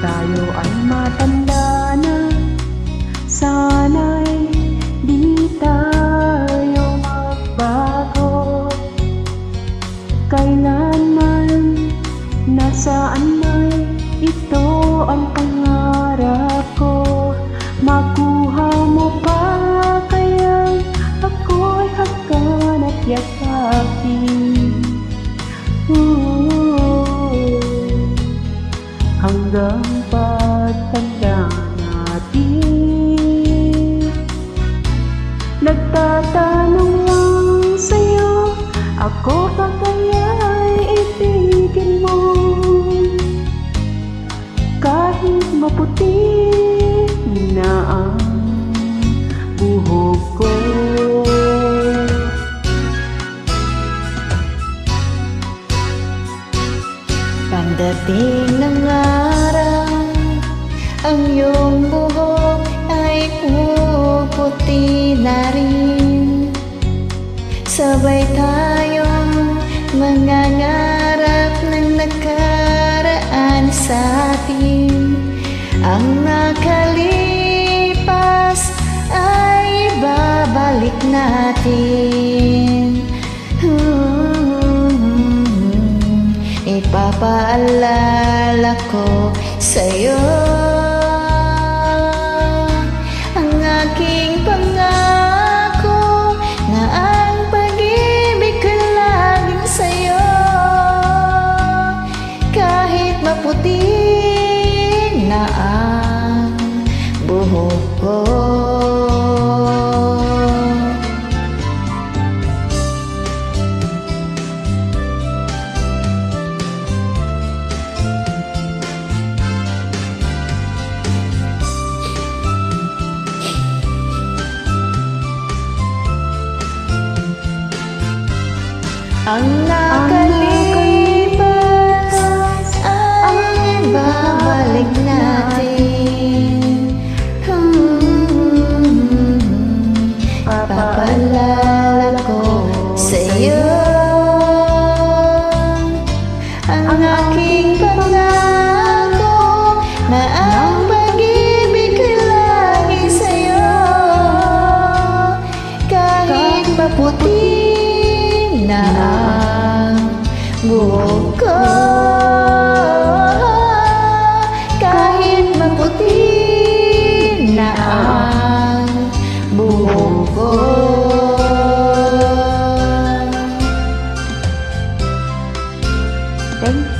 tayo ay matanda na, sana'y di tayo magbago. Kailanman, nasaan man, ito ang pangarap ko. Makuha mo pa kaya ako'y hagan at yakapin. Hanggang pagtanda natin, nagtatanong lang sa'yo, ako pa kaya'y ibigin mo? Kahit maputi na ang buhok ko. Pagdating ng araw, ang iyong buhok ay puputi na rin. Sabay tayong mangangarap ng nakaraan sa atin. Ang nakalipas ay babalik natin. Ipapaalala ko sa'yo ang aking pangako na ang pag-ibig ko laging sa'yo. Kahit maputi na ang buhok ko. Ang nakalipas ay babalik natin. Papaalala ko sa'yo ang aking pangako na ang pag-ibig ko lagi sa'yo. Kahit maputi na ang buhok ko, kahit maputi na ang buhok ko. Thank you.